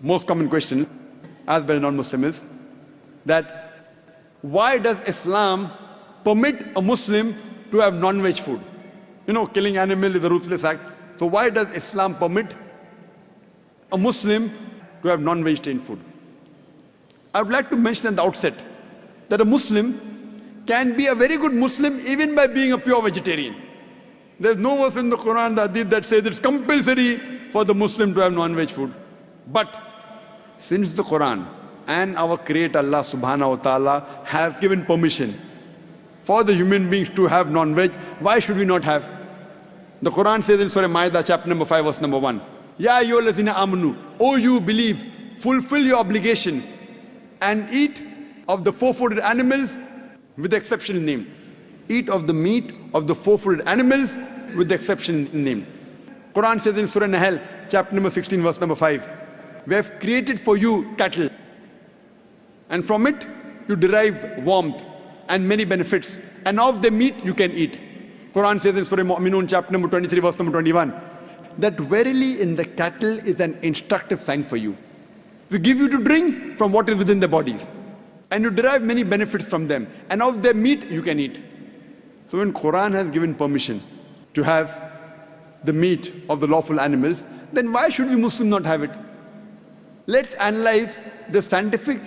most common question asked by a non-Muslim is that why does Islam permit a Muslim to have non-veg food? You know, killing animal is a ruthless act. So why does Islam permit a Muslim to have non-vegetarian food? I would like to mention at the outset that a Muslim can be a very good Muslim even by being a pure vegetarian. There's no verse in the Quran, the Hadith that says it's compulsory for the Muslim to have non-veg food. But since the Quran and our Creator Allah subhanahu wa ta'ala have given permission for the human beings to have non-veg, why should we not have? The Quran says in Surah Ma'idah, chapter number 5, verse number 1, Ya ayyuhallazina amanu, O you believe, fulfill your obligations and eat of the four-footed animals with the exception named. Eat of the meat of the four-footed animals with the exception named. Quran says in Surah Nahl, chapter number 16, verse number 5, we have created for you cattle, and from it you derive warmth and many benefits, and of the meat you can eat. Quran says in Surah Mu'minun, chapter number 23, verse number 21, that verily in the cattle is an instructive sign for you. We give you to drink from what is within the bodies, and you derive many benefits from them, and of their meat you can eat. So when Quran has given permission to have the meat of the lawful animals, then why should we Muslims not have it? Let's analyze the scientific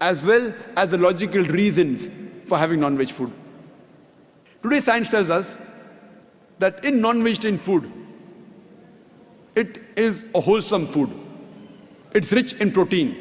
as well as the logical reasons for having non-veg food. Today science tells us that in non-vegetarian food, it is a wholesome food. It's rich in protein.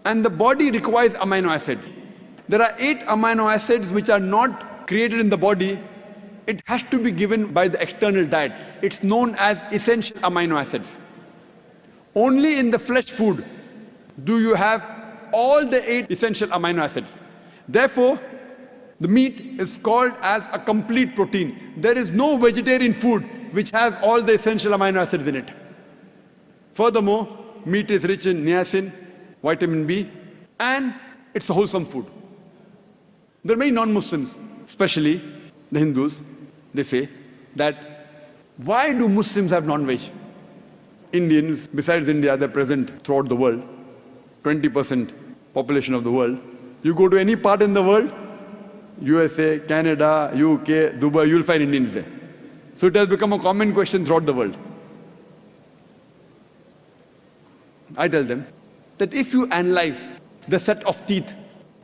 And the body requires amino acid. There are 8 amino acids which are not created in the body. It has to be given by the external diet. It's known as essential amino acids. Only in the flesh food do you have all the 8 essential amino acids. Therefore, the meat is called as a complete protein. There is no vegetarian food which has all the essential amino acids in it. Furthermore, meat is rich in niacin, vitamin B, and it's a wholesome food. There are many non-Muslims, especially the Hindus, they say that why do Muslims have non-veg? Indians, besides India, they're present throughout the world, 20% population of the world. You go to any part in the world, USA, Canada, UK, Dubai, you'll find Indians there. So it has become a common question throughout the world. I tell them that if you analyze the set of teeth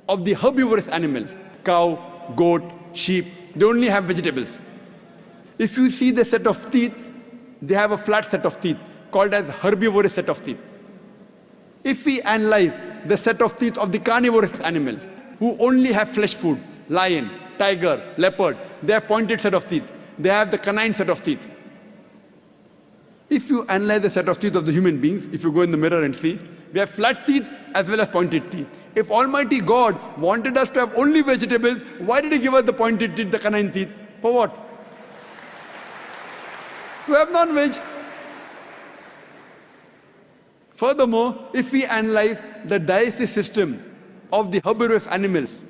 of the herbivorous animals, cow, goat, sheep, they only have vegetables. If you see the set of teeth, they have a flat set of teeth called as herbivorous set of teeth. If we analyze the set of teeth of the carnivorous animals who only have flesh food, lion, tiger, leopard, they have pointed set of teeth. They have the canine set of teeth. If you analyze the set of teeth of the human beings, if you go in the mirror and see, we have flat teeth as well as pointed teeth. If Almighty God wanted us to have only vegetables, why did He give us the pointed teeth, the canine teeth? For what? To have non-veg. Furthermore, if we analyze the digestive system of the herbivorous animals,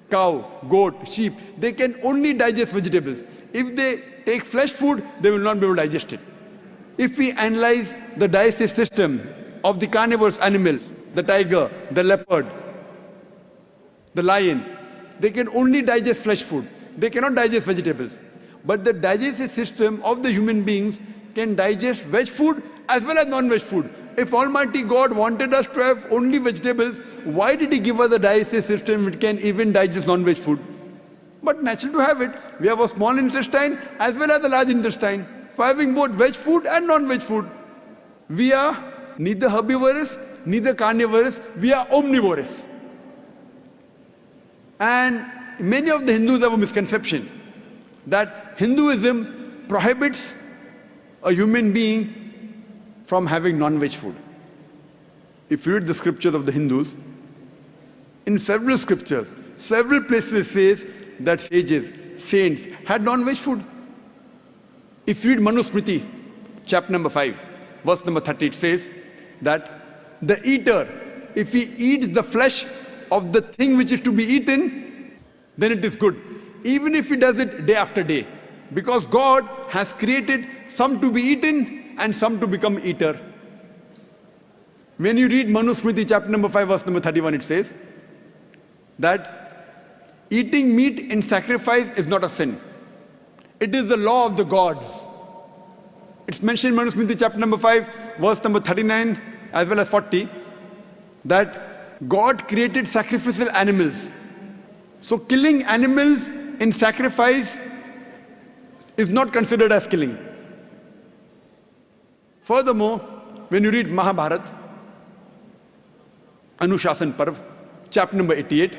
cow, goat, sheep, they can only digest vegetables. If they take flesh food, they will not be able to digest it. If we analyze the digestive system of the carnivorous animals, the tiger, the leopard, the lion, they can only digest flesh food. They cannot digest vegetables. But the digestive system of the human beings can digest veg food as well as non-veg food. If Almighty God wanted us to have only vegetables, why did He give us a digestive system which can even digest non-veg food? But natural to have it. We have a small intestine as well as a large intestine for having both veg food and non-veg food. We are neither herbivorous, neither carnivorous, we are omnivorous. And many of the Hindus have a misconception that Hinduism prohibits a human being from having non-veg food. If you read the scriptures of the Hindus, in several scriptures, several places it says that sages, saints had non-veg food. If you read Manusmriti, chapter number 5, verse number 30, it says that the eater, if he eats the flesh of the thing which is to be eaten, then it is good. Even if he does it day after day. Because God has created some to be eaten and some to become eater. When you read Manusmriti chapter number 5 verse number 31, it says that eating meat in sacrifice is not a sin. It is the law of the gods. It's mentioned in Manusmriti chapter number 5 verse number 39 as well as 40 that God created sacrificial animals. So killing animals in sacrifice is not considered as killing. Furthermore, when you read Mahabharata, Anushasan Parv, chapter number 88,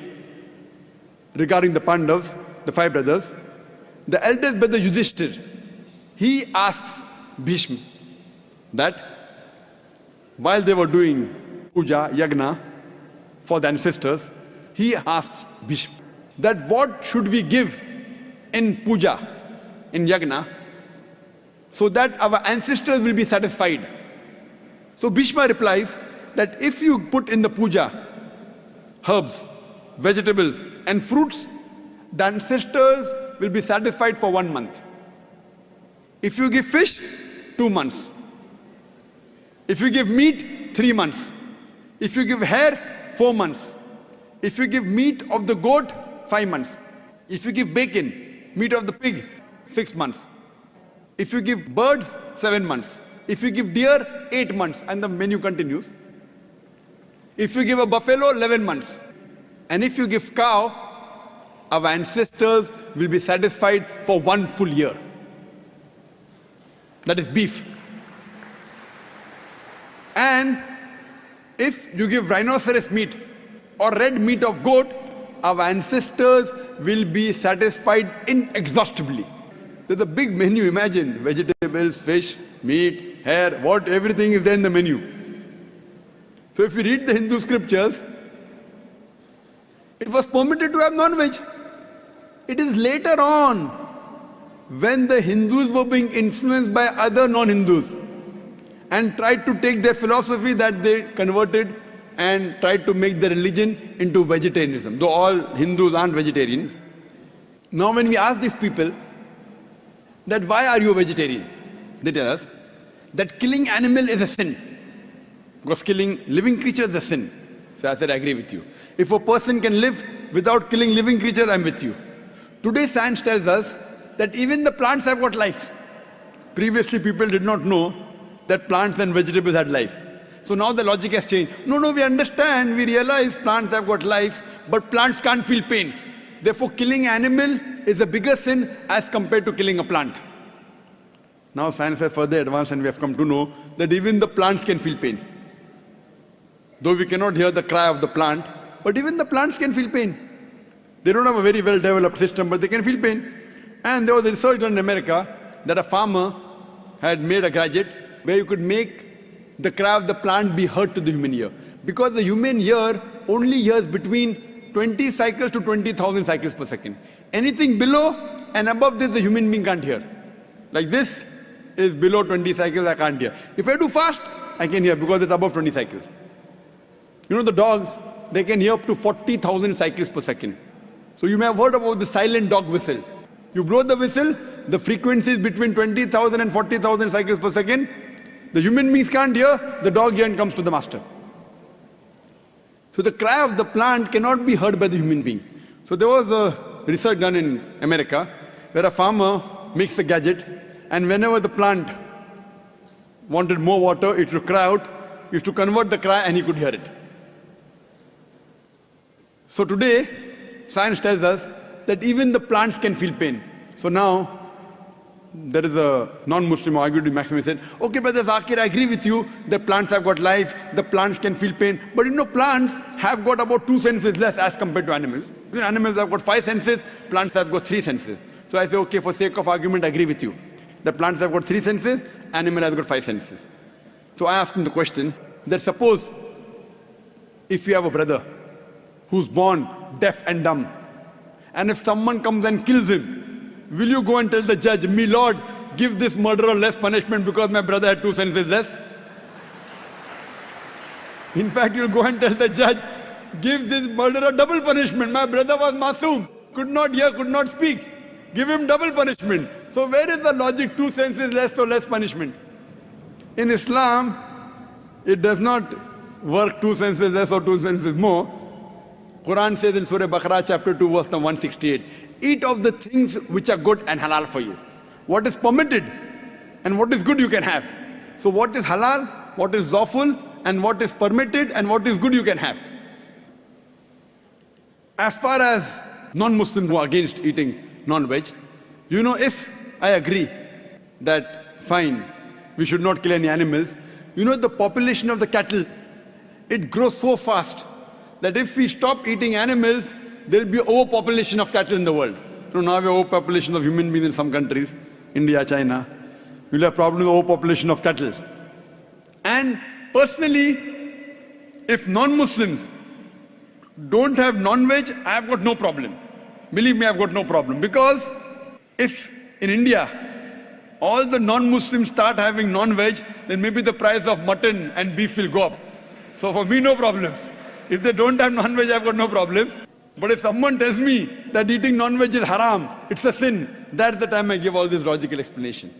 regarding the Pandavas, the 5 brothers, the eldest brother Yudhishthir, he asks Bhishma that while they were doing puja, yagna for the ancestors, he asks Bhishma that what should we give in puja, in yagna, so that our ancestors will be satisfied. So Bhishma replies that if you put in the puja herbs, vegetables and fruits, the ancestors will be satisfied for 1 month. If you give fish, 2 months. If you give meat, 3 months. If you give hair, 4 months. If you give meat of the goat, 5 months. If you give bacon, meat of the pig, 6 months. If you give birds, 7 months. If you give deer, 8 months. And the menu continues. If you give a buffalo, 11 months. And if you give cow, our ancestors will be satisfied for 1 full year. That is beef. And if you give rhinoceros meat or red meat of goat, our ancestors will be satisfied inexhaustibly. There's a big menu, imagine, vegetables, fish, meat, hair, everything is there in the menu. So if you read the Hindu scriptures, it was permitted to have non-veg. It is later on, when the Hindus were being influenced by other non-Hindus and tried to take their philosophy, that they converted and tried to make the religion into vegetarianism, though all Hindus aren't vegetarians. Now when we ask these people that why are you a vegetarian, they tell us that killing animal is a sin, because killing living creatures is a sin. So I said, I agree with you. If a person can live without killing living creatures, I'm with you. Today science tells us that even the plants have got life. Previously people did not know that plants and vegetables had life. So now the logic has changed. No, we understand, we realize plants have got life, but plants can't feel pain. Therefore killing animal is a bigger sin as compared to killing a plant. Now science has further advanced and we have come to know that even the plants can feel pain. Though we cannot hear the cry of the plant, but even the plants can feel pain. They don't have a very well developed system, but they can feel pain. And there was a research done in America that a farmer had made a gadget where you could make the cry of the plant be heard to the human ear. Because the human ear only hears between 20 cycles to 20,000 cycles per second. Anything below and above this, the human being can't hear. Like this is below 20 cycles, I can't hear. If I do fast, I can hear because it's above 20 cycles. You know the dogs, they can hear up to 40,000 cycles per second. So you may have heard about the silent dog whistle. You blow the whistle, the frequency is between 20,000 and 40,000 cycles per second. The human beings can't hear, the dog hears and comes to the master. So the cry of the plant cannot be heard by the human being. So there was a research done in America where a farmer makes a gadget, and whenever the plant wanted more water, it would cry out, he used to convert the cry and he could hear it. So today, science tells us that even the plants can feel pain. So now, there is a non-Muslim who argued with Maxim. He said, okay, Brother Zakir, I agree with you, the plants have got life, the plants can feel pain. But you know, plants have got about 2 senses less as compared to animals. You know, animals have got 5 senses, plants have got 3 senses. So I say, okay, for sake of argument, I agree with you. The plants have got 3 senses, animal has got 5 senses. So I asked him the question that suppose if you have a brother who's born deaf and dumb, and if someone comes and kills him, will you go and tell the judge, me Lord, give this murderer less punishment because my brother had 2 senses less? In fact, you'll go and tell the judge, give this murderer double punishment. My brother was masoom, could not hear, could not speak. Give him double punishment. So where is the logic, 2 senses less, so less punishment? In Islam, it does not work 2 senses less or 2 senses more. Quran says in Surah Baqarah chapter 2 verse number 168, eat of the things which are good and halal for you. What is permitted and what is good you can have. So what is halal, what is lawful, and what is permitted and what is good you can have. As far as non-Muslims who are against eating non-veg, if I agree that fine, we should not kill any animals, the population of the cattle, it grows so fast that if we stop eating animals, there will be overpopulation of cattle in the world. Now we have overpopulation of human beings in some countries, India, China. We'll have problems with overpopulation of cattle. And personally, if non-Muslims don't have non-veg, I've got no problem. Believe me, I've got no problem. Because if in India, all the non-Muslims start having non-veg, then maybe the price of mutton and beef will go up. So for me, no problem. If they don't have non-veg, I've got no problem. But if someone tells me that eating non-veg is haram, it's a sin, that's the time I give all this logical explanation.